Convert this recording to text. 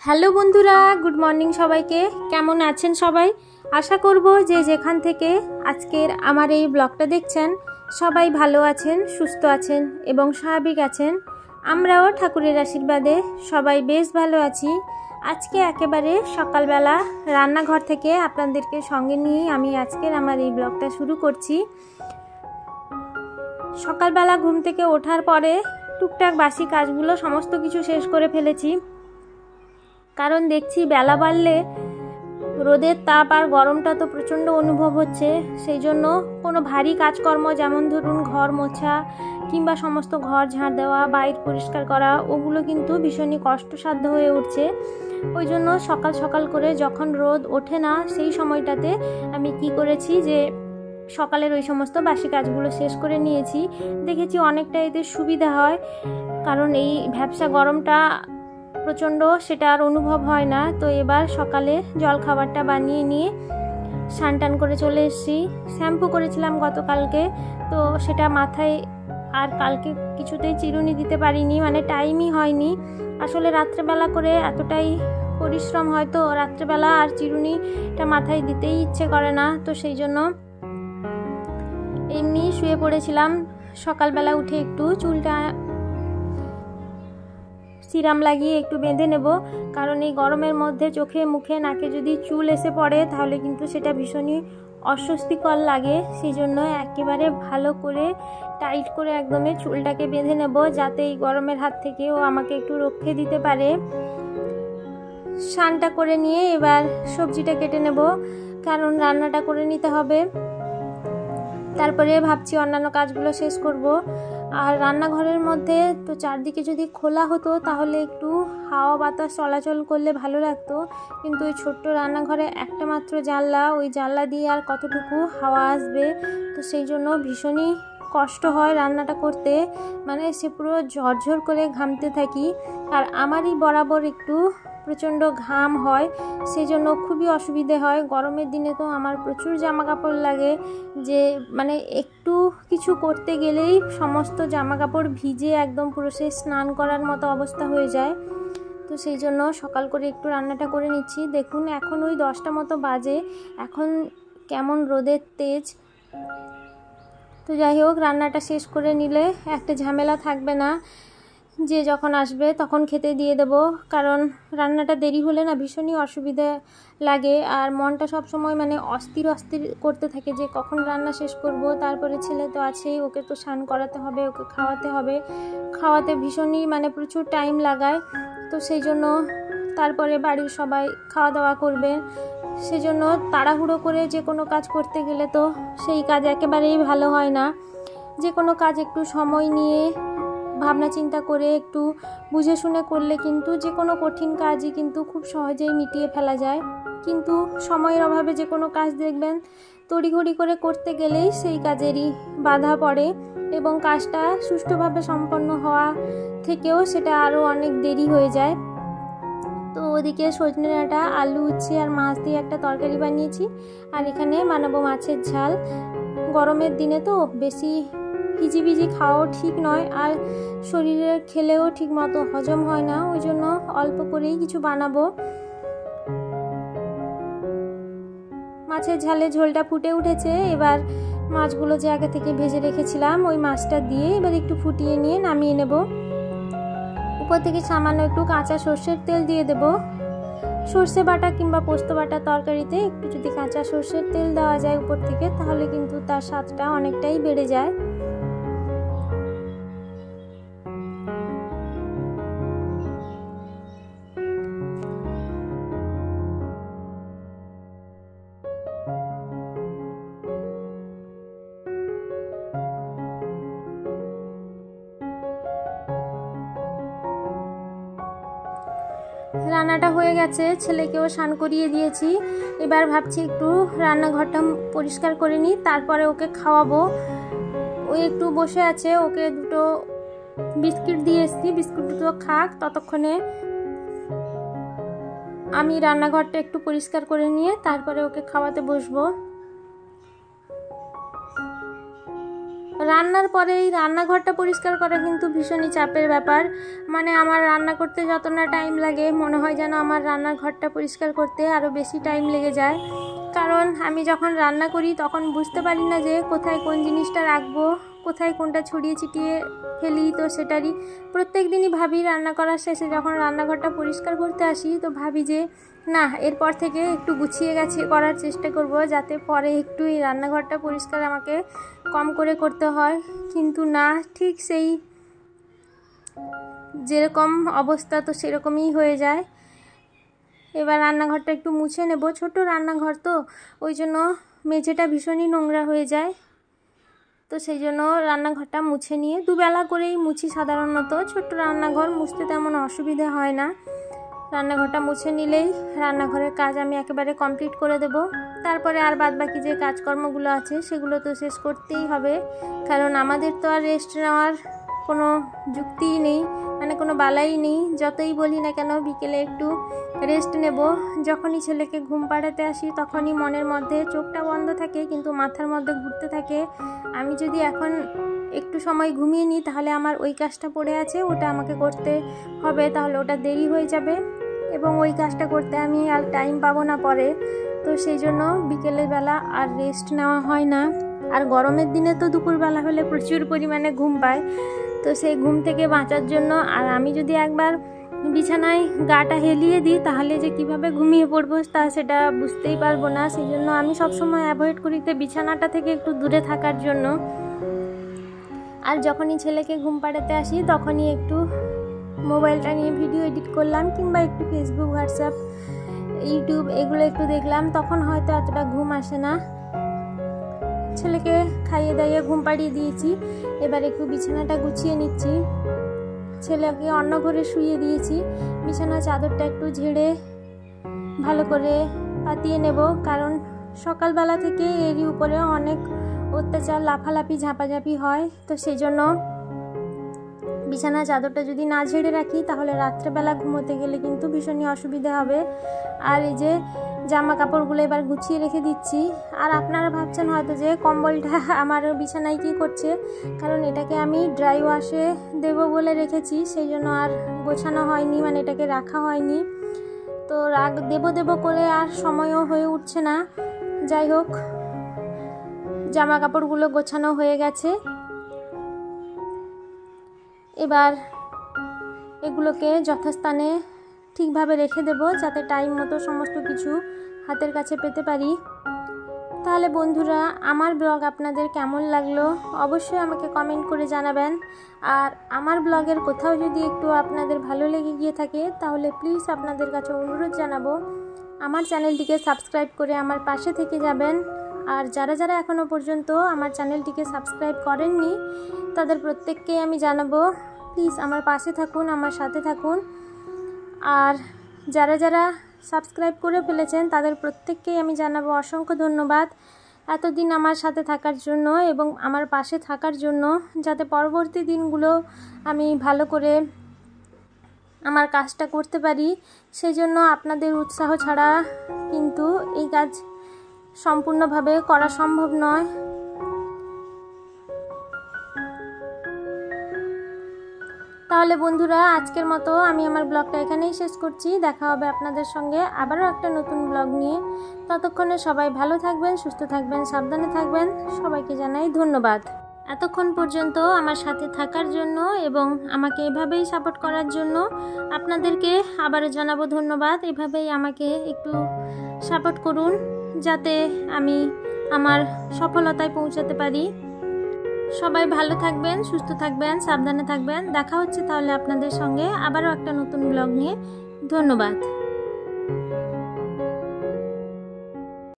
Hello বন্ধুরা, good morning সবাইকে। কেমন আছেন সবাই? আশা করব যে যেখান থেকে আজকের আমার এই ব্লগটা দেখছেন সবাই ভালো আছেন, সুস্থ আছেন এবং স্বাভাবিক আছেন। আমরাও ঠাকুরের আশীর্বাদে সবাই বেশ ভালো আছি। আজকে একেবারে সকালবেলা রান্নাঘর থেকে আপনাদেরকে সঙ্গে নিয়ে আমি আজকের আমার এই ব্লগটা শুরু করছি। সকালবেলা ঘুম থেকে ওঠার পরে টুকটাক বাসি কাজগুলো সমস্ত কিছু শেষ করে ফেলেছি, কারণ দেখছি বেলা বাড়লে রোদের তাপ আর গরমটা তো প্রচণ্ড অনুভব হচ্ছে। সেই জন্য কোনো ভারী কাজকর্ম, যেমন ধরুন ঘর মোছা কিংবা সমস্ত ঘর ঝাড় দেওয়া, বাইর পরিষ্কার করা, ওগুলো কিন্তু ভীষণই কষ্টসাধ্য হয়ে উঠছে। ওই জন্য সকাল সকাল করে যখন রোদ ওঠে না সেই সময়টাতে আমি কি করেছি যে সকালের ওই সমস্ত বাসি কাজগুলো শেষ করে নিয়েছি। দেখেছি অনেকটা এতে সুবিধা হয়, কারণ এই ভ্যাপসা গরমটা প্রচণ্ড সেটা আর অনুভব হয় না। তো এবার সকালে জল খাবারটা বানিয়ে নিয়ে স্নান টান করে চলে এসেছি। শ্যাম্পু করেছিলাম গতকালকে, তো সেটা মাথায় আর কালকে কিছুতেই চিরুনি দিতে পারিনি, মানে টাইমই হয়নি। আসলে রাত্রেবেলা করে এতটাই পরিশ্রম হয় তো রাত্রেবেলা আর চিরুনিটা মাথায় দিতেই ইচ্ছে করে না। তো সেই জন্য এমনি শুয়ে পড়েছিলাম। সকালবেলা উঠে একটু চুলটা সিরাম লাগিয়ে একটু বেঁধে নেব, কারণ এই গরমের মধ্যে চোখে মুখে নাকে যদি চুল এসে পড়ে তাহলে কিন্তু সেটা ভীষণই অস্বস্তিকর লাগে। সেই জন্য একেবারে ভালো করে টাইট করে একদমই চুলটাকে বেঁধে নেব, যাতে এই গরমের হাত থেকে ও আমাকে একটু রক্ষে দিতে পারে। স্নানটা করে নিয়ে এবার সবজিটা কেটে নেব, কারণ রান্নাটা করে নিতে হবে। তারপরে ভাবছি অন্যান্য কাজগুলো শেষ করব। আর রান্নাঘরের মধ্যে তো চারদিকে যদি খোলা হতো তাহলে একটু হাওয়া বাতাস চলাচল করলে ভালো লাগতো, কিন্তু ওই ছোট্ট রান্নাঘরে একটা মাত্র জানলা, ওই জানলা দিয়ে আর কতটুকু হাওয়া আসবে। তো সেই জন্য ভীষণই কষ্ট হয় রান্নাটা করতে, মানে সে পুরো ঝরঝর করে ঘামতে থাকি। আর আমারই বরাবর একটু প্রচণ্ড ঘাম হয়, সেই জন্য খুবই অসুবিধে হয়। গরমের দিনে তো আমার প্রচুর জামা কাপড় লাগে, যে মানে একটু কিছু করতে গেলেই সমস্ত জামা কাপড় ভিজে একদম পুরো সে স্নান করার মতো অবস্থা হয়ে যায়। তো সেই জন্য সকাল করে একটু রান্নাটা করে নিচ্ছি। দেখুন এখন ওই 10টা মতো বাজে, এখন কেমন রোদের তেজ। তো যাই হোক, রান্নাটা শেষ করে নিলে একটা ঝামেলা থাকবে না, যে যখন আসবে তখন খেতে দিয়ে দেব। কারণ রান্নাটা দেরি হলে না ভীষণই অসুবিধা লাগে, আর মনটা সব সময় মানে অস্থির অস্থির করতে থাকে যে কখন রান্না শেষ করব। তারপরে ছেলে তো আছেই, ওকে তো স্নান করাতে হবে, ওকে খাওয়াতে হবে, খাওয়াতে ভীষণই মানে প্রচুর টাইম লাগায়। তো সেই জন্য তারপরে বাড়ির সবাই খাওয়া দাওয়া করবে, সেজন্য তাড়াহুড়ো করে যে কোনো কাজ করতে গেলে তো সেই কাজ একেবারেই ভালো হয় না। যে কোনো কাজ একটু সময় নিয়ে ভাবনা চিন্তা করে একটু বুঝে শুনে করলে কিন্তু যে কোনো কঠিন কাজই কিন্তু খুব সহজেই মিটিয়ে ফেলা যায়। কিন্তু সময়ের অভাবে যে কোনো কাজ দেখবেন তড়িঘড়ি করে করতে গেলেই সেই কাজেরই বাধা পড়ে, এবং কাজটা সুষ্ঠুভাবে সম্পন্ন হওয়া থেকেও সেটা আরও অনেক দেরি হয়ে যায়। তো ওদিকে সজনে ডাঁটা, আলু, উচ্ছে আর মাছ দিয়ে একটা তরকারি বানিয়েছি, আর এখানে বানাবো মাছের ঝাল। গরমের দিনে তো বেশি ভিজি খাওয়াও ঠিক নয়, আর শরীরে খেলেও ঠিক মতো হজম হয় না, ওই জন্য অল্প করেই কিছু বানাবো। মাছের ঝালে ঝোলটা ফুটে উঠেছে, এবার মাছগুলো যে আগে থেকে ভেজে রেখেছিলাম ওই মাছটা দিয়ে এবার একটু ফুটিয়ে নিয়ে নামিয়ে নেব। উপর থেকে সামান্য একটু কাঁচা সর্ষের তেল দিয়ে দেব। সর্ষে বাটা কিংবা পোস্ত বাটা তরকারিতে একটু যদি কাঁচা সর্ষের তেল দেওয়া যায় উপর থেকে, তাহলে কিন্তু তার স্বাদটা অনেকটাই বেড়ে যায়। রান্নাটা হয়ে গেছে, ছেলেকেও স্নান করিয়ে দিয়েছি। এবার ভাবছি একটু রান্নাঘরটা পরিষ্কার করে নিই, তারপরে ওকে খাওয়াবো। ও একটু বসে আছে, ওকে দুটো বিস্কিট দিয়ে এসছি, বিস্কুট দুটো খাক, ততক্ষণে আমি রান্নাঘরটা একটু পরিষ্কার করে নিয়ে তারপরে ওকে খাওয়াতে বসবো। রান্নার পরে এই রান্নাঘরটা পরিষ্কার করা কিন্তু ভীষণই চাপের ব্যাপার। মানে আমার রান্না করতে যত না টাইম লাগে মনে হয় যেন আমার রান্নাঘরটা পরিষ্কার করতে আরও বেশি টাইম লেগে যায়। কারণ আমি যখন রান্না করি তখন বুঝতে পারি না যে কোথায় কোন জিনিসটা রাখবো, কোথায় কোনটা ছড়িয়ে ছিটিয়ে ফেলি। তো সেটারই প্রত্যেক দিনই ভাবি, রান্না করার শেষে যখন রান্নাঘরটা পরিষ্কার করতে আসি তো ভাবি যে না, এরপর থেকে একটু গুছিয়ে গাছিয়ে করার চেষ্টা করব, যাতে পরে একটু এই রান্নাঘরটা পরিষ্কার আমাকে কম করে করতে হয়। কিন্তু না, ঠিক সেই যেরকম অবস্থা তো সেরকমই হয়ে যায়। এবার রান্নাঘরটা একটু মুছে নেব। ছোট রান্নাঘর তো ওই জন্য মেঝেটা ভীষণই নোংরা হয়ে যায়। তো সেই জন্য রান্নাঘরটা মুছে নিয়ে দুবেলা করেই মুছি সাধারণত। ছোট্ট রান্নাঘর, মুছতে তেমন অসুবিধে হয় না। রান্নাঘরটা মুছে নিলেই রান্নাঘরের কাজ আমি একেবারে কমপ্লিট করে দেব। তারপরে আর বাদবাকি যে কাজকর্মগুলো আছে সেগুলো তো শেষ করতেই হবে, কারণ আমাদের তো আর রেস্ট নেওয়ার কোনো যুক্তিই নেই, মানে কোনো বালাই নেই। যতই বলি না কেন বিকেলে একটু রেস্ট নেব, যখনই ছেলেকে ঘুম পাড়াতে আসি তখনই মনের মধ্যে চোখটা বন্ধ থাকে কিন্তু মাথার মধ্যে ঘুরতে থাকে, আমি যদি এখন একটু সময় ঘুমিয়ে নিই তাহলে আমার ওই কাজটা পড়ে আছে, ওটা আমাকে করতে হবে, তাহলে ওটা দেরি হয়ে যাবে এবং ওই কাজটা করতে আমি আর টাইম পাবো না পরে। তো সেই জন্য বিকেলের বেলা আর রেস্ট নেওয়া হয় না। আর গরমের দিনে তো দুপুরবেলা হলে প্রচুর পরিমাণে ঘুম পায়। তো সেই ঘুম থেকে বাঁচার জন্য আর আমি যদি একবার বিছানায় গাটা হেলিয়ে দিই তাহলে যে কিভাবে ঘুমিয়ে পড়বো সেটা বুঝতেই পারবো না। সেই জন্য আমি সবসময় অ্যাভয়েড করি বিছানাটা থেকে একটু দূরে থাকার জন্য। আর যখনই ছেলেকে ঘুম পাড়াতে আসি তখনই একটু মোবাইলটা নিয়ে ভিডিও এডিট করলাম, কিংবা একটু ফেসবুক, হোয়াটসঅ্যাপ, ইউটিউব এগুলো একটু দেখলাম, তখন হয়তো এতটা ঘুম আসে না। ছেলেকে খাইয়ে দাইয়ে ঘুম পাড়িয়ে দিয়েছি, এবার একটু বিছানাটা গুছিয়ে নিচ্ছি। ছেলেকে অন্য ঘরে শুইয়ে দিয়েছি, বিছানার চাদরটা একটু ঝেড়ে ভালো করে পাতিয়ে নেব, কারণ সকালবেলা থেকে এরই উপরে অনেক অত্যাচার, লাফালাফি, ঝাঁপাঝাঁপি হয়। তো সেই জন্য বিছানার চাদরটা যদি না ঝেড়ে রাখি তাহলে রাত্রেবেলা ঘুমোতে গেলে কিন্তু ভীষণই অসুবিধা হবে। আর এই যে জামা কাপড়গুলো এবার গুছিয়ে রেখে দিচ্ছি। আর আপনারা ভাবছেন হয়তো যে কম্বলটা আমার বিছানায় কী করছে, কারণ এটাকে আমি ড্রাই ওয়াশে দেব বলে রেখেছি, সেই জন্য আর গোছানো হয়নি, মানে এটাকে রাখা হয়নি। তো দেব করে আর সময়ও হয়ে উঠছে না। যাই হোক, জামা কাপড়গুলো গোছানো হয়ে গেছে। এবার এগুলোকে যথাস্থানে ঠিকভাবে রেখে দেব, যাতে টাইম মতো সমস্ত কিছু হাতের কাছে পেতে পারি। তাহলে বন্ধুরা, আমার ব্লগ আপনাদের কেমন লাগলো অবশ্যই আমাকে কমেন্ট করে জানাবেন। আর আমার ব্লগের কোথাও যদি একটু আপনাদের ভালো লেগে গিয়ে থাকে তাহলে প্লিজ আপনাদের কাছে অনুরোধ জানাবো আমার চ্যানেলটিকে সাবস্ক্রাইব করে আমার পাশে থেকে যাবেন। আর যারা যারা এখনও পর্যন্ত আমার চ্যানেলটিকে সাবস্ক্রাইব করেননি তাদের প্রত্যেককেই আমি জানাবো প্লিজ আমার পাশে থাকুন, আমার সাথে থাকুন। আর যারা যারা সাবস্ক্রাইব করে ফেলেছেন তাদের প্রত্যেককেই আমি জানাবো অসংখ্য ধন্যবাদ এতদিন আমার সাথে থাকার জন্য এবং আমার পাশে থাকার জন্য, যাতে পরবর্তী দিনগুলো আমি ভালো করে আমার কাজটা করতে পারি। সেই জন্য আপনাদের উৎসাহ ছাড়া কিন্তু এই কাজ সম্পূর্ণভাবে করা সম্ভব নয়। তাহলে বন্ধুরা, আজকের মতো আমি আমার ব্লগটা এখানেই শেষ করছি। দেখা হবে আপনাদের সঙ্গে আবারও একটা নতুন ব্লগ নিয়ে। ততক্ষণে সবাই ভালো থাকবেন, সুস্থ থাকবেন, সাবধানে থাকবেন। সবাইকে জানাই ধন্যবাদ এতক্ষণ পর্যন্ত আমার সাথে থাকার জন্য এবং আমাকে এভাবেই সাপোর্ট করার জন্য। আপনাদেরকে আবারও জানাবো ধন্যবাদ। এভাবেই আমাকে একটু সাপোর্ট করুন যাতে আমি আমার সফলতায় পৌঁছাতে পারি। সবাই ভালো থাকবেন, সুস্থ থাকবেন, সাবধানে থাকবেন। দেখা হচ্ছে তাহলে আপনাদের সঙ্গে আবারও একটা নতুন ব্লগ নিয়ে। ধন্যবাদ।